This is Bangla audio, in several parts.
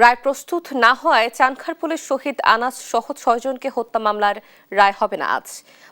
রায় প্রস্তুত না হওয়ায় চানখারপুলের শহীদ আনাস সহ ৬ জনকে হত্যা মামলার রায় হবে না আজ।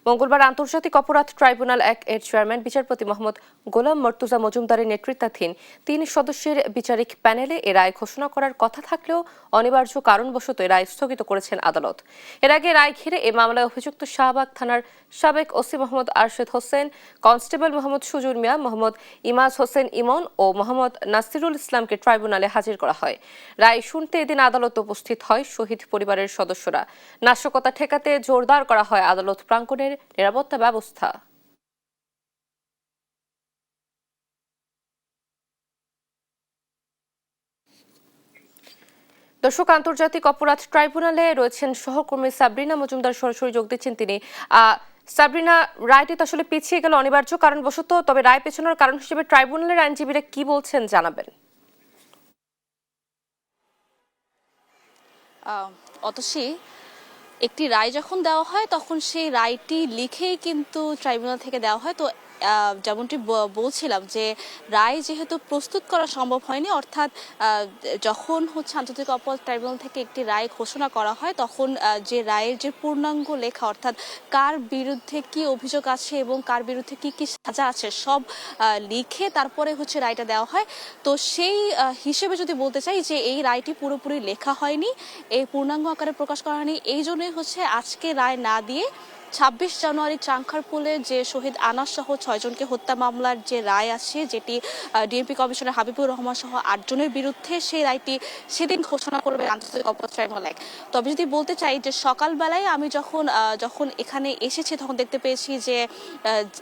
মঙ্গলবার আন্তর্জাতিক অপরাধ ট্রাইব্যুনাল ১ এর চেয়ারম্যান বিচারপতি মোহাম্মদ গোলাম মর্তুজা মজুমদারের নেতৃত্বাধীন ৩ সদস্যের বিচারিক প্যানেলে এ রায় ঘোষণা করার কথা থাকলেও অনিবার্য কারণবশত এ রায় স্থগিত করেছেন আদালত। এর আগে রায় ঘিরে এ মামলায় অভিযুক্ত শাহবাগ থানার সাবেক ওসি মোহাম্মদ আরশেদ হোসেন, কনস্টেবল মোহাম্মদ সুজুর মিয়া, মোহাম্মদ ইমাজ হোসেন ইমন ও মোহাম্মদ নাসিরুল ইসলামকে ট্রাইব্যুনালে হাজির করা হয়। রায় শুনতে এদিন আদালতে উপস্থিত হয় শহীদ পরিবারের সদস্যরা। নাশকতা ঠেকাতে জোরদার করা হয় আদালত প্রাঙ্গণের নিরাপত্তা ব্যবস্থা। দর্শক, আন্তর্জাতিক অপরাধ ট্রাইব্যুনালে রয়েছেন সহকর্মী সাবরিনা মজুমদার, সরাসরি যোগ দিচ্ছেন তিনি। সাবরিনা, রায়টি তো আসলে পিছিয়ে গেল অনিবার্য কারণবশত, তবে রায় পেছানোর কারণ হিসেবে ট্রাইব্যুনালের আইনজীবীরা কি বলছেন জানাবেন। অতসী, একটি রায় যখন দেওয়া হয় তখন সেই রায়টি লিখেই কিন্তু ট্রাইব্যুনাল থেকে দেওয়া হয়। তো যেমনটি বলছিলাম যে রায় যেহেতু প্রস্তুত করা সম্ভব হয়নি, অর্থাৎ যখন আন্তর্জাতিক অপরাধ ট্রাইব্যুনাল থেকে একটি রায় ঘোষণা করা হয় তখন যে রায়ের যে পূর্ণাঙ্গ লেখা, অর্থাৎ কার বিরুদ্ধে কি অভিযোগ আছে এবং কার বিরুদ্ধে কি কি সাজা আছে সব লিখে তারপরে রায়টা দেওয়া হয়। তো সেই হিসেবে যদি বলতে চাই যে এই রায়টি পুরোপুরি লেখা হয়নি, এই পূর্ণাঙ্গ আকারে প্রকাশ করা হয়নি, এই জন্যই আজকে রায় না দিয়ে ২৬ জানুয়ারি চানখারপুলে যে শহীদ আনাস সহ ৬ জনকে হত্যা মামলার যে রায় আছে, যেটি ডিএমপি কমিশনার হাবিবুর রহমান সহ ৮ জনের বিরুদ্ধে, সেই রায়টি সেদিন ঘোষণা করবে আন্তর্জাতিক অপরাধ ট্রাইব্যুনাল ১। তবে যদি বলতে চাই যে সকালবেলায় আমি যখন এখানে এসেছি তখন দেখতে পেয়েছি যে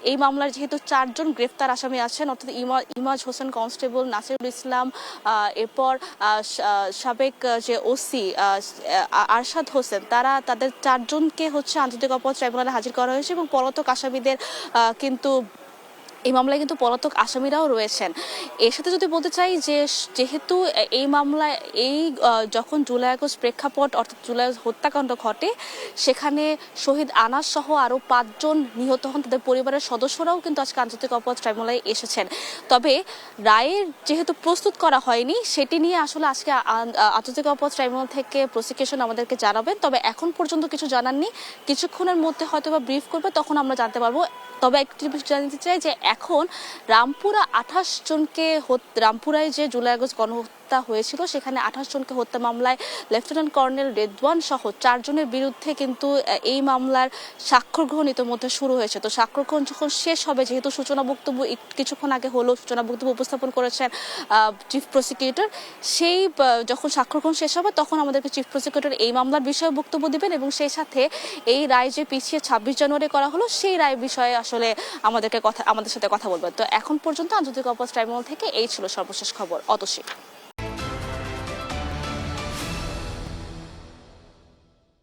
এই মামলার যেহেতু ৪ জন গ্রেফতার আসামি আছেন, অর্থাৎ ইমাজ হোসেন কনস্টেবল, নাসিরুল ইসলাম, এরপর সাবেক যে ওসি আরশাদ হোসেন, তাদের ৪ জনকে আন্তর্জাতিক অপরাধ ট্রাইব্যুনালে হাজির করা হয়েছে এবং পলাতক আসামিদের কিন্তু এই মামলায় কিন্তু পলাতক আসামিরাও রয়েছেন। এর সাথে যদি বলতে চাই যে যেহেতু এই মামলায় যখন জুলাই আগস্ট প্রেক্ষাপট, অর্থাৎ জুলাই হত্যাকাণ্ড ঘটে, সেখানে শহীদ আনাস সহ আরও ৫ জন নিহত হন, তাদের পরিবারের সদস্যরাও কিন্তু আজকে আন্তর্জাতিক অপরাধ ট্রাইব্যুনালে এসেছেন। তবে রায়ের যেহেতু প্রস্তুত করা হয়নি, সেটি নিয়ে আজকে আন্তর্জাতিক অপরাধ ট্রাইব্যুনাল থেকে প্রসিকিউশন আমাদেরকে জানাবেন। তবে এখন পর্যন্ত কিছু জানাননি, কিছুক্ষণের মধ্যে হয়তো বা ব্রিফ করবে, তখন আমরা জানতে পারবো। তবে একটি বিষয় জানতে চাই যে এখন রামপুরায় যে জুলাই আগস্ট গণহত্যা হয়েছিল, সেখানে ২৮ জনকে হত্যা মামলায় লেফটেন্যান্ট কর্নেল রেদওয়ান সহ ৪ জনের বিরুদ্ধে কিন্তু এই মামলার স্বাক্ষর গ্রহণ ইতিমধ্যে শুরু হয়েছে। তো স্বাক্ষর গ্রহণ যখন শেষ হবে, যেহেতু সূচনা বক্তব্য কিছুক্ষণ আগে হলো, সূচনা বক্তব্য উপস্থাপন করেছেন চিফ প্রসিকিউটর, সেই যখন স্বাক্ষর গ্রহণ শেষ হবে তখন আমাদেরকে চিফ প্রসিকিউটর এই মামলার বিষয়ে বক্তব্য দিবেন এবং সেই সাথে এই রায় যে পিছিয়ে ২৬ জানুয়ারি করা হলো, সেই রায় বিষয়ে আমাদের সাথে কথা বলবেন। তো এখন পর্যন্ত আন্তর্জাতিক অপরাধ ট্রাইব্যুনাল থেকে এই ছিল সর্বশেষ খবর। অতসী।